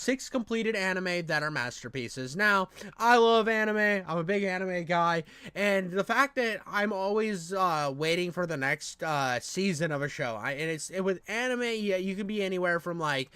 6 completed anime that are masterpieces. Now, I love anime. I'm a big anime guy, and the fact that I'm always waiting for the next season of a show. With anime, yeah, you can be anywhere from like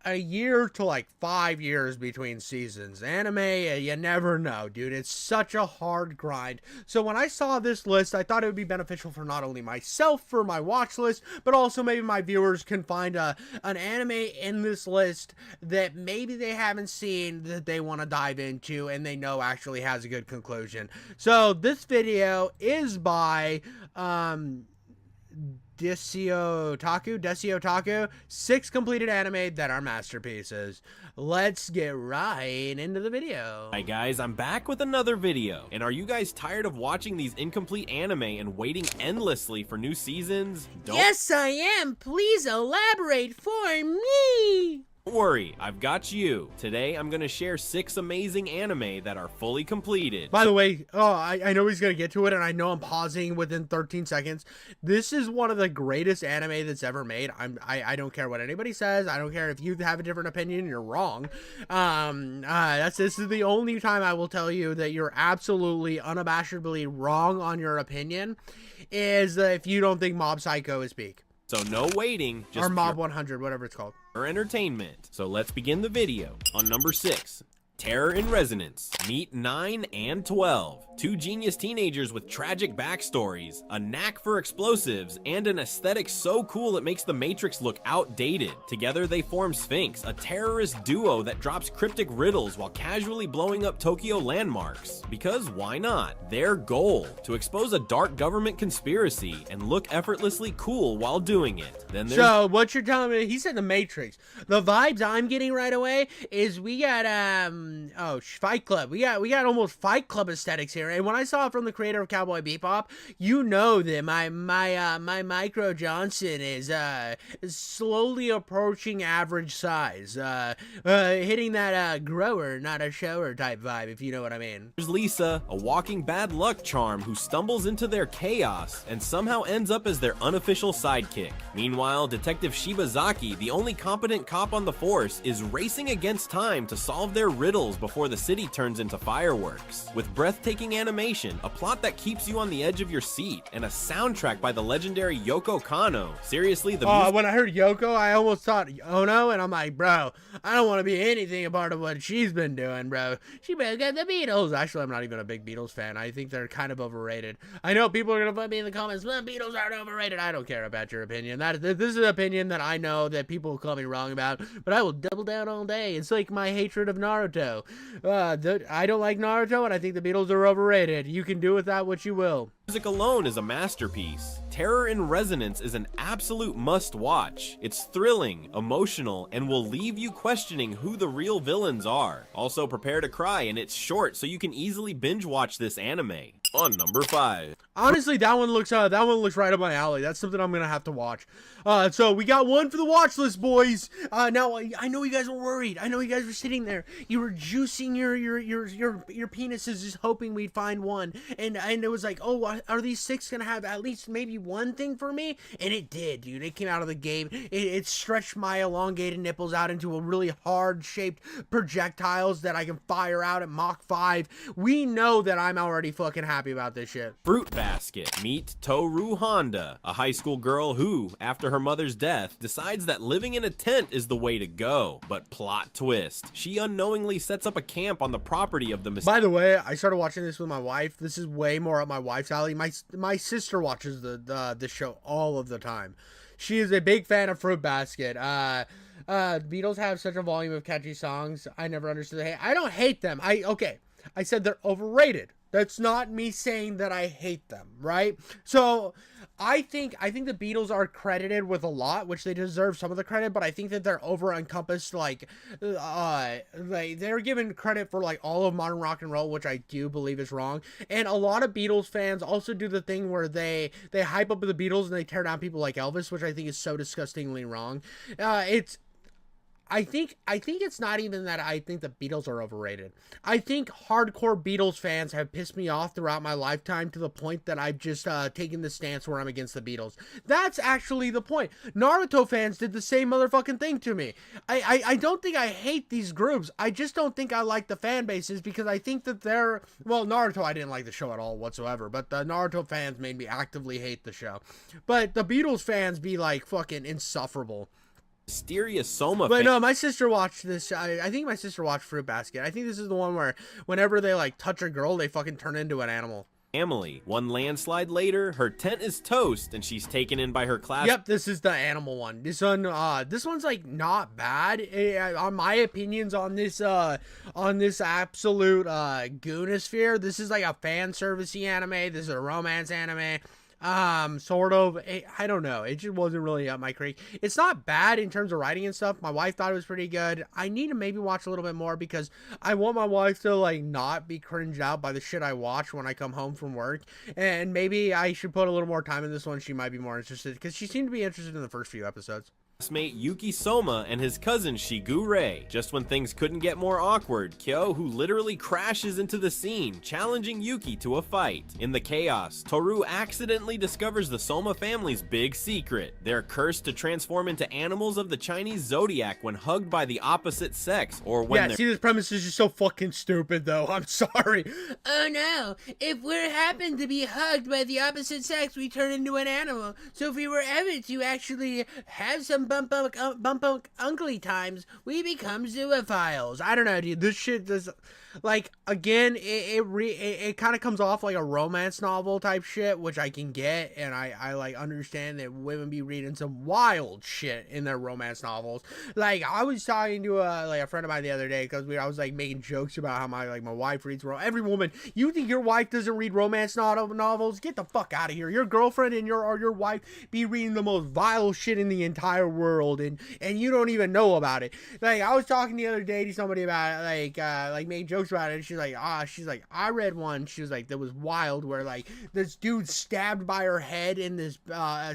a year to like 5 years between seasons. Anime, you never know, dude. It's such a hard grind. So when I saw this list, I thought it would be beneficial for not only myself for my watch list, but also maybe my viewers can find an anime in this list that maybe they haven't seen that they want to dive into and they know actually has a good conclusion. So this video is by Desio Taku, 6 completed anime that are masterpieces. Let's get right into the video. Hi guys, I'm back with another video. And are you guys tired of watching these incomplete anime and waiting endlessly for new seasons? Yes, I am. Please elaborate for me. Don't worry, I've got you. Today, I'm gonna share 6 amazing anime that are fully completed. By the way, I know he's gonna get to it, and I know I'm pausing within 13 seconds. This is one of the greatest anime that's ever made. I don't care what anybody says. I don't care if you have a different opinion. You're wrong. This is the only time I will tell you that you're absolutely unabashedly wrong on your opinion. Is if you don't think Mob Psycho is peak. So no waiting, just or Mob 100, whatever it's called. For entertainment. So let's begin the video. On number 6, Terror in Resonance. Meet 9 and 12. 2 genius teenagers with tragic backstories, a knack for explosives, and an aesthetic so cool it makes the Matrix look outdated. Together they form Sphinx, a terrorist duo that drops cryptic riddles while casually blowing up Tokyo landmarks. Because why not? Their goal, to expose a dark government conspiracy and look effortlessly cool while doing it. Then there's So what you're telling me, he said the Matrix. The vibes I'm getting right away is we got Fight Club. We got almost Fight Club aesthetics here. And when I saw it from the creator of Cowboy Bebop, you know that my Micro Johnson is slowly approaching average size, hitting that grower, not a shower type vibe, if you know what I mean. There's Lisa, a walking bad luck charm who stumbles into their chaos and somehow ends up as their unofficial sidekick. Meanwhile, Detective Shibazaki, the only competent cop on the force, is racing against time to solve their riddles before the city turns into fireworks. With breathtaking animation, a plot that keeps you on the edge of your seat, and a soundtrack by the legendary Yoko Kanno. Seriously, the music— when I heard Yoko, I almost thought Ono, and I'm like, bro, I don't want to be anything a part of what she's been doing, bro. She better get the Beatles. Actually, I'm not even a big Beatles fan. I think they're kind of overrated. I know people are going to put me in the comments, well, Beatles aren't overrated. I don't care about your opinion. This is an opinion that I know that people will call me wrong about, but I will double down all day. It's like my hatred of Naruto. I don't like Naruto, and I think the Beatles are overrated. You can do with that what you will. Music alone is a masterpiece. Terror in Resonance is an absolute must-watch. It's thrilling, emotional, and will leave you questioning who the real villains are. Also, prepare to cry, and it's short, so you can easily binge-watch this anime. On number 5. Honestly, that one looks right up my alley. That's something I'm gonna have to watch. So we got one for the watch list, boys. Now I know you guys were worried. I know you guys were sitting there. You were juicing your penises, just hoping we'd find one. And it was like, oh, are these 6 gonna have at least maybe one thing for me? And it did, dude. It came out of the game. It stretched my elongated nipples out into a really hard-shaped projectiles that I can fire out at Mach 5. We know that I'm already fucking happy about this shit. Fruit Basket. Meet Toru Honda, a high school girl who, after her mother's death, decides that living in a tent is the way to go. But plot twist, she unknowingly sets up a camp on the property of the— By the way, I started watching this with my wife. This is way more up my wife's alley. My sister watches the show all of the time. She is a big fan of Fruit Basket. Beatles have such a volume of catchy songs. I never understood the hate. I don't hate them. I said they're overrated. That's not me saying that I hate them, right? So I think the Beatles are credited with a lot, which they deserve some of the credit, but I think that they're over-encompassed, like they're given credit for like all of modern rock and roll, which I do believe is wrong. And a lot of Beatles fans also do the thing where they hype up the Beatles and they tear down people like Elvis, which I think is so disgustingly wrong. I think it's not even that I think the Beatles are overrated. I think hardcore Beatles fans have pissed me off throughout my lifetime to the point that I've just taken the stance where I'm against the Beatles. That's actually the point. Naruto fans did the same motherfucking thing to me. I don't think I hate these groups. I just don't think I like the fan bases because I think that Naruto, I didn't like the show at all whatsoever, but the Naruto fans made me actively hate the show. But the Beatles fans be like fucking insufferable. Mysterious Soma. But no, my sister watched this. I think my sister watched Fruit Basket. I think this is the one where whenever they like touch a girl, they fucking turn into an animal. Family. One landslide later, her tent is toast and she's taken in by her class. Yep, this is the animal one. This one's like not bad. On my opinions on this absolute goonosphere, this is like a fan servicey anime. This is a romance anime. Sort of, I don't know. It just wasn't really up my creek. It's not bad in terms of writing and stuff. My wife thought it was pretty good. I need to maybe watch a little bit more because I want my wife to like not be cringed out by the shit I watch when I come home from work. And maybe I should put a little more time in this one. She might be more interested because she seemed to be interested in the first few episodes. Classmate Yuki Soma and his cousin Shigu Rei. Just when things couldn't get more awkward, Kyo, who literally crashes into the scene, challenging Yuki to a fight. In the chaos, Toru accidentally discovers the Soma family's big secret. They're cursed to transform into animals of the Chinese zodiac when hugged by the opposite sex, or when see, this premise is just so fucking stupid, though. I'm sorry. Oh no, if we happen to be hugged by the opposite sex, we turn into an animal. So if we were ever to actually have some bump ugly times, we become zoophiles. I don't know, dude. This shit does, like, again, it kind of comes off like a romance novel type shit, which I can get, and I like understand that women be reading some wild shit in their romance novels. Like, I was talking to a friend of mine the other day because I was like making jokes about how my wife reads every woman. You think your wife doesn't read romance novels? Get the fuck out of here. Your girlfriend and your wife be reading the most vile shit in the entire world, and you don't even know about it. Like, I was talking the other day to somebody about it, like making jokes about it, and she's like, I read one, she was like, that was wild, where like this dude stabbed by her head in this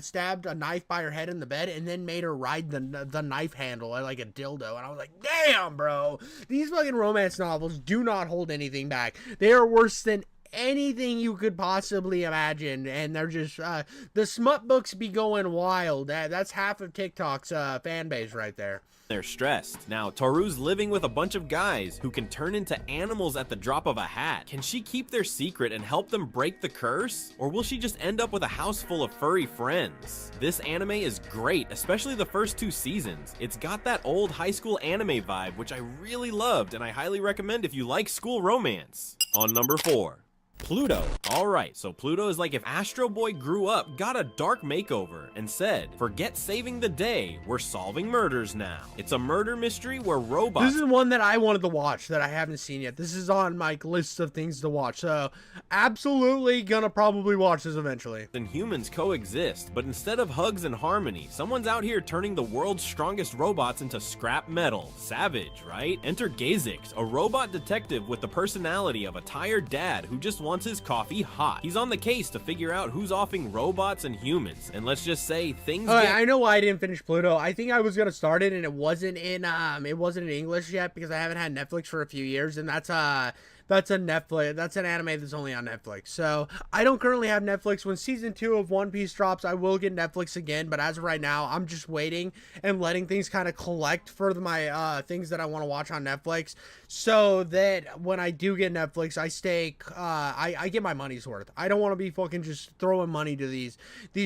stabbed a knife by her head in the bed and then made her ride the knife handle like a dildo. And I was like, damn, bro, these fucking romance novels do not hold anything back. They are worse than anything you could possibly imagine, and they're just the smut books be going wild. That's half of TikTok's fan base right there. They're stressed. Now, Toru's living with a bunch of guys who can turn into animals at the drop of a hat. Can she keep their secret and help them break the curse? Or will she just end up with a house full of furry friends? This anime is great, especially the first 2 seasons. It's got that old high school anime vibe, which I really loved, and I highly recommend if you like school romance. On number 4. Pluto. Alright, so Pluto is like if Astro Boy grew up, got a dark makeover, and said, forget saving the day, we're solving murders now. It's a murder mystery where robots— This is one that I wanted to watch that I haven't seen yet. This is on my list of things to watch, so absolutely gonna probably watch this eventually. and humans coexist, but instead of hugs and harmony, someone's out here turning the world's strongest robots into scrap metal. Savage, right? Enter Gazix, a robot detective with the personality of a tired dad who just wants his coffee hot. He's on the case to figure out who's offing robots and humans, and let's just say things I know why I didn't finish Pluto. I think I was gonna start it and it wasn't in English yet because I haven't had Netflix for a few years, and that's a Netflix. That's an anime that's only on Netflix. So I don't currently have Netflix. When season 2 of One Piece drops, I will get Netflix again. But as of right now, I'm just waiting and letting things kind of collect for my things that I want to watch on Netflix, so that when I do get Netflix, I get my money's worth. I don't want to be fucking just throwing money to these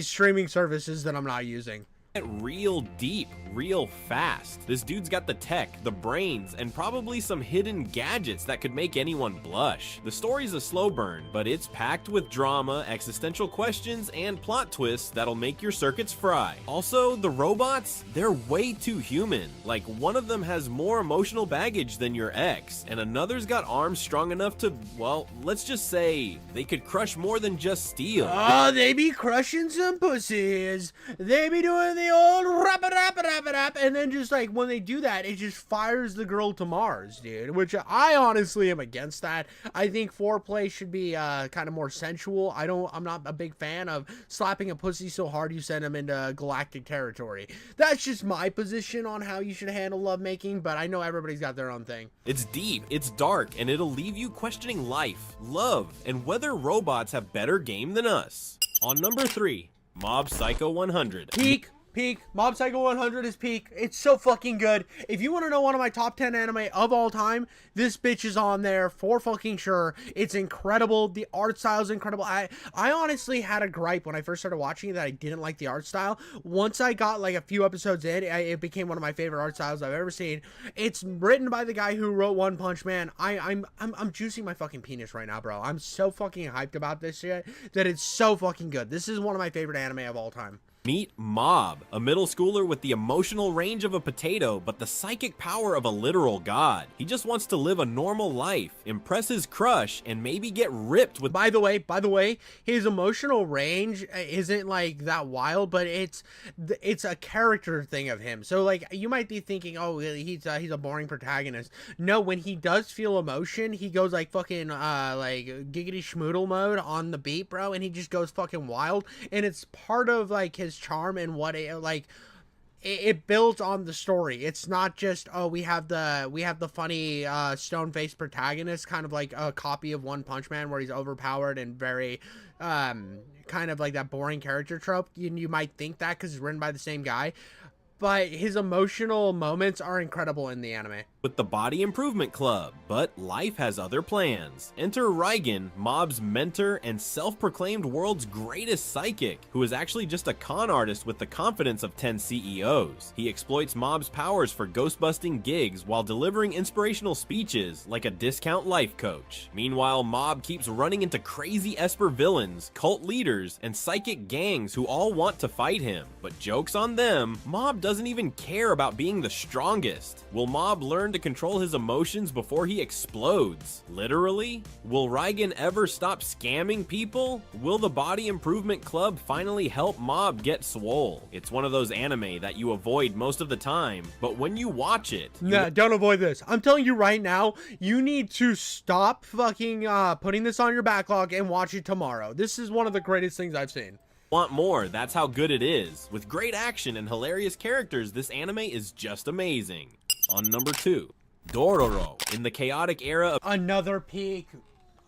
streaming services that I'm not using. real deep, real fast. This dude's got the tech, the brains, and probably some hidden gadgets that could make anyone blush. The story's a slow burn, but it's packed with drama, existential questions, and plot twists that'll make your circuits fry. Also, the robots, they're way too human. Like, one of them has more emotional baggage than your ex, and another's got arms strong enough to, well, let's just say, they could crush more than just steel. Oh, they be crushing some pussies. They be doing the old rap it up, rap it up, and then just like when they do that, it just fires the girl to Mars, dude. Which I honestly am against that. I think foreplay should be kind of more sensual. I'm not a big fan of slapping a pussy so hard you send them into galactic territory. That's just my position on how you should handle lovemaking, but I know everybody's got their own thing. It's deep, it's dark, and it'll leave you questioning life, love, and whether robots have better game than us. On number 3, Mob Psycho 100. Peak. Mob Psycho 100 is peak. It's so fucking good. If you want to know one of my top 10 anime of all time, this bitch is on there for fucking sure. It's incredible. The art style is incredible. I honestly had a gripe when I first started watching it that I didn't like the art style. Once I got like a few episodes in, it became one of my favorite art styles I've ever seen. It's written by the guy who wrote One Punch Man. I'm juicing my fucking penis right now, bro. I'm so fucking hyped about this shit that it's so fucking good. This is one of my favorite anime of all time. Meet Mob, a middle schooler with the emotional range of a potato, but the psychic power of a literal god. He just wants to live a normal life, impress his crush, and maybe get ripped with— By the way, his emotional range isn't like that wild, but it's a character thing of him. So like you might be thinking, oh, he's a boring protagonist. No, when he does feel emotion, he goes like fucking like giggity schmoodle mode on the beat, bro, and he just goes fucking wild. And it's part of like his charm and what it builds on the story. It's not just, oh, we have the funny stone-faced protagonist, kind of like a copy of One Punch Man where he's overpowered and very kind of like that boring character trope. You might think that because it's written by the same guy, but his emotional moments are incredible in the anime. with the Body Improvement Club, but life has other plans. Enter Reigen, Mob's mentor and self-proclaimed world's greatest psychic, who is actually just a con artist with the confidence of 10 CEOs. He exploits Mob's powers for ghost-busting gigs while delivering inspirational speeches like a discount life coach. Meanwhile, Mob keeps running into crazy Esper villains, cult leaders, and psychic gangs who all want to fight him. But joke's on them, Mob doesn't even care about being the strongest. Will Mob learn to control his emotions before he explodes? Literally? Will Reigen ever stop scamming people? Will the Body Improvement Club finally help Mob get swole? It's one of those anime that you avoid most of the time, but when you watch it... Nah, don't avoid this. I'm telling you right now, you need to stop fucking putting this on your backlog and watch it tomorrow. This is one of the greatest things I've seen. Want more? That's how good it is. With great action and hilarious characters, this anime is just amazing. On number 2, Dororo. In the chaotic era of Another peak.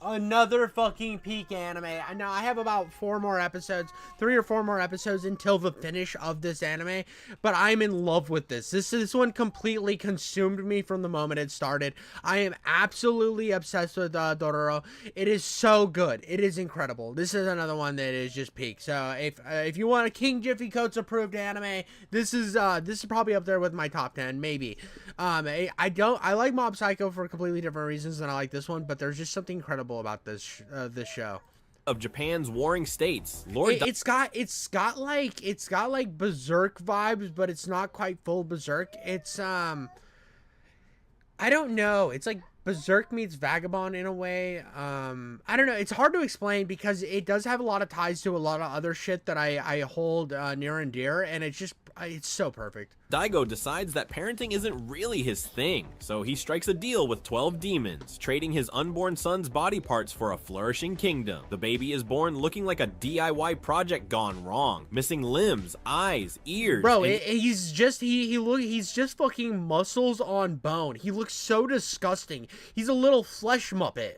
Another fucking peak anime. Now I have about 4 more episodes, 3 or 4 more episodes until the finish of this anime, but I'm in love with this. This one completely consumed me from the moment it started. I am absolutely obsessed with Dororo. It is so good. It is incredible. This is another one that is just peak. So if you want a King Jiffy Coats approved anime, this is probably up there with my top 10, maybe. I like Mob Psycho for completely different reasons than I like this one, but there's just something incredible about this show. Of Japan's warring states, It's got like Berserk vibes, but it's not quite full Berserk. It's I don't know. It's like Berserk meets Vagabond in a way. I don't know. It's hard to explain because it does have a lot of ties to a lot of other shit that I hold near and dear, and it's so perfect. Daigo decides that parenting isn't really his thing, so he strikes a deal with 12 demons, trading his unborn son's body parts for a flourishing kingdom. The baby is born looking like a DIY project gone wrong, missing limbs, eyes, ears. Bro, he's just fucking muscles on bone. He looks so disgusting. He's a little flesh muppet.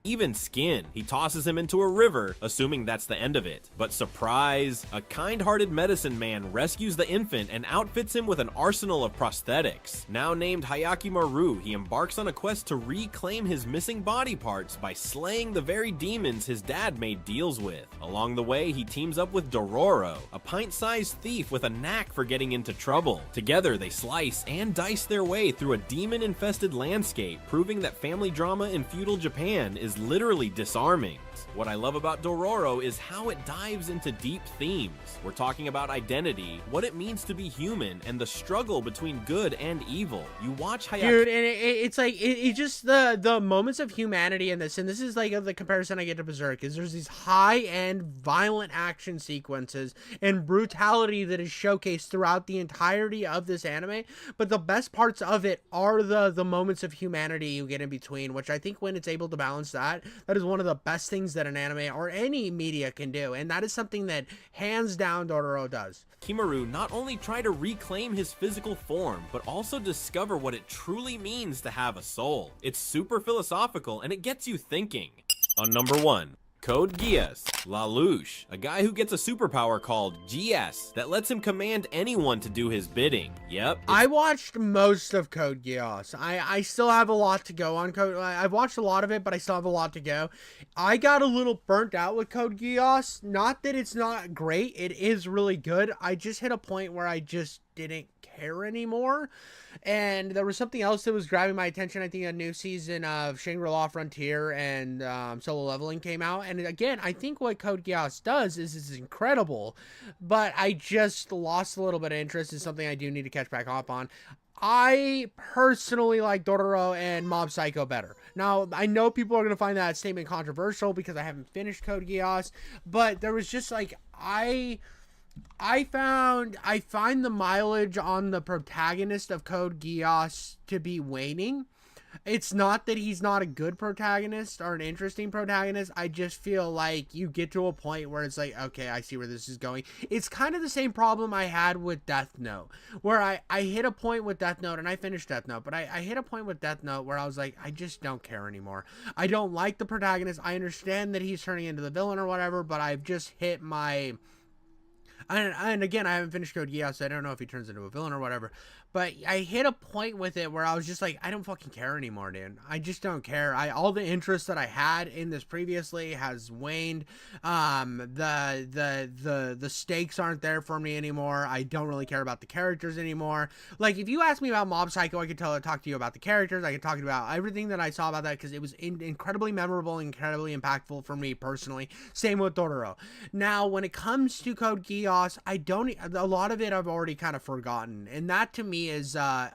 Even skin. He tosses him into a river, assuming that's the end of it. But surprise, a kind-hearted medicine man rescues the infant and outfits him with an arsenal of prosthetics. Now named Hayaki Maru, he embarks on a quest to reclaim his missing body parts by slaying the very demons his dad made deals with. Along the way, he teams up with Dororo, a pint-sized thief with a knack for getting into trouble. Together, they slice and dice their way through a demon-infested landscape, proving that family drama in feudal Japan is literally disarming. What I love about Dororo is how it dives into deep themes. We're talking about identity, what it means to be human, and the struggle between good and evil. You watch Hayate... Dude, and it's like, it just, the moments of humanity in this, and this is like the comparison I get to Berserk, is there's these high-end violent action sequences and brutality that is showcased throughout the entirety of this anime, but the best parts of it are the moments of humanity you get in between, which I think when it's able to balance that is one of the best things that an anime or any media can do, and that is something that hands down Dororo does. Kimaru not only try to reclaim his physical form, but also discover what it truly means to have a soul. It's super philosophical and it gets you thinking. On number 1, Code Geass, Lelouch, a guy who gets a superpower called GS that lets him command anyone to do his bidding. Yep. I watched most of Code Geass. I still have a lot to go on Code. I've watched a lot of it, but I still have a lot to go. I got a little burnt out with Code Geass. Not that it's not great. It is really good. I just hit a point where I just didn't care anymore. And there was something else that was grabbing my attention. I think a new season of Shangri-La Frontier and Solo Leveling came out. And again, I think what Code Geass does is incredible. But I just lost a little bit of interest in something I do need to catch back up on. I personally like Dororo and Mob Psycho better. Now, I know people are going to find that statement controversial because I haven't finished Code Geass. But there was just like, I find the mileage on the protagonist of Code Geass to be waning. It's not that he's not a good protagonist or an interesting protagonist. I just feel like you get to a point where it's like, okay, I see where this is going. It's kind of the same problem I had with Death Note, where I hit a point with Death Note, and I finished Death Note, but I hit a point with Death Note where I was like, I just don't care anymore. I don't like the protagonist. I understand that he's turning into the villain or whatever, but I've just hit my... And again, I haven't finished Code Geass, so I don't know if he turns into a villain or whatever. But I hit a point with it where I was just like, I don't fucking care anymore, dude. I just don't care. All the interest that I had in this previously has waned. The stakes aren't there for me anymore. I don't really care about the characters anymore. Like, if you ask me about Mob Psycho, I could talk to you about the characters. I could talk about everything that I saw about that because it was incredibly memorable, incredibly impactful for me personally. Same with Dororo. Now, when it comes to Code Geass, a lot of it I've already kind of forgotten, and that to me is a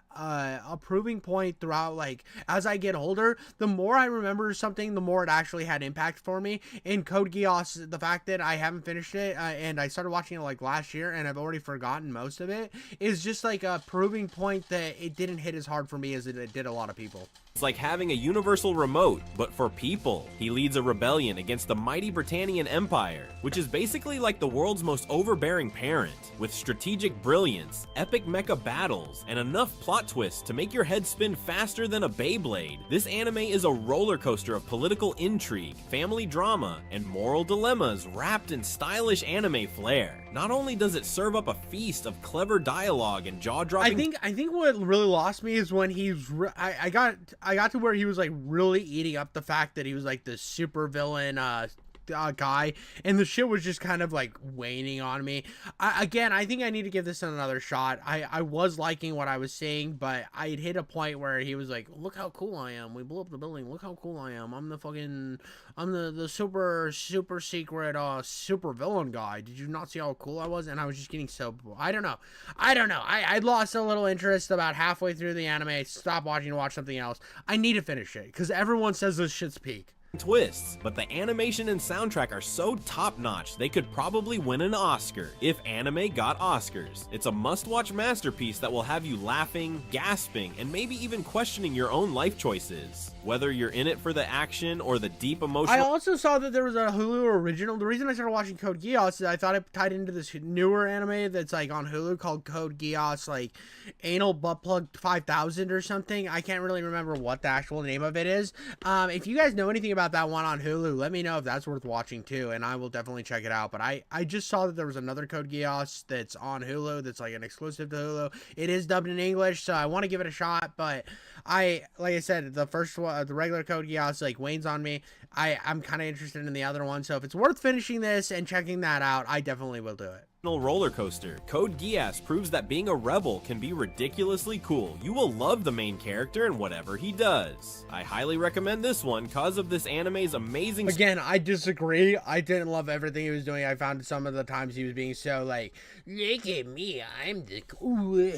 proving point throughout. Like, as I get older, the more I remember something, the more it actually had impact for me. In Code Geass, the fact that I haven't finished it and I started watching it like last year and I've already forgotten most of it is just like a proving point that it didn't hit as hard for me as it did a lot of people. It's like having a universal remote, but for people. He leads a rebellion against the mighty Britannian Empire, which is basically like the world's most overbearing parent, with strategic brilliance, epic mecha battles, and enough plot twists to make your head spin faster than a Beyblade. This anime is a roller coaster of political intrigue, family drama, and moral dilemmas wrapped in stylish anime flair. Not only does it serve up a feast of clever dialogue and jaw-dropping... I think what really lost me is when I got to where he was like really eating up the fact that he was like the super villain guy, and the shit was just kind of like waning on me. I think I need to give this another shot. I was liking what I was seeing, but I'd hit a point where he was like, look how cool I am, we blew up the building, look how cool I am, I'm the super secret super villain guy, did you not see how cool I was? And I was just getting so, I don't know, I lost a little interest about halfway through the anime, stopped watching to watch something else. I need to finish it because everyone says this shit's peak. Twists, but the animation and soundtrack are so top-notch they could probably win an Oscar if anime got Oscars. It's a must-watch masterpiece that will have you laughing, gasping, and maybe even questioning your own life choices. Whether you're in it for the action or the deep emotional... I also saw that there was a Hulu original. The reason I started watching Code Geass is I thought it tied into this newer anime that's like on Hulu called Code Geass, like Anal Butt Plug 5000 or something. I can't really remember what the actual name of it is. If you guys know anything about that one on Hulu, let me know if that's worth watching too, and I will definitely check it out. But I just saw that there was another Code Geass that's on Hulu that's like an exclusive to Hulu. It is dubbed in English, so I want to give it a shot, but like I said, the first one, the regular Code Geass, like wanes on me. I'm kind of interested in the other one, so if it's worth finishing this and checking that out, I definitely will do it. roller coaster. Code Geass proves that being a rebel can be ridiculously cool. You will love the main character and whatever he does. I highly recommend this one cause of this anime's amazing. Again, I disagree. I didn't love everything he was doing. I found some of the times he was being so like, Look at me, I'm the cool.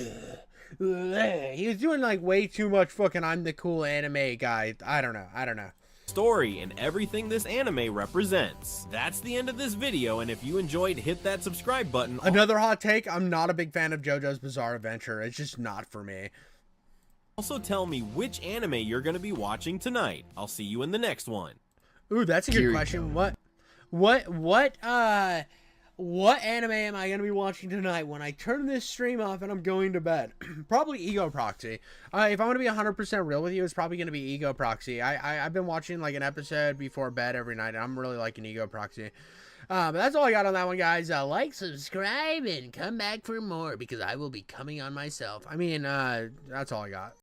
he was doing like way too much fucking I'm the cool anime guy. I don't know. Story and everything this anime represents. That's the end of this video, and if you enjoyed, hit that subscribe button. Another hot take, I'm not a big fan of JoJo's Bizarre Adventure. It's just not for me. Also tell me which anime you're going to be watching tonight. I'll see you in the next one. Ooh, that's a good question. What anime am I going to be watching tonight when I turn this stream off and I'm going to bed? Probably Ego Proxy. If I want to be 100% real with you, it's probably going to be Ego Proxy. I've been watching like an episode before bed every night, and I'm really liking Ego Proxy. But that's all I got on that one, guys. Like, subscribe, and come back for more, because I will be coming on myself. I mean, that's all I got.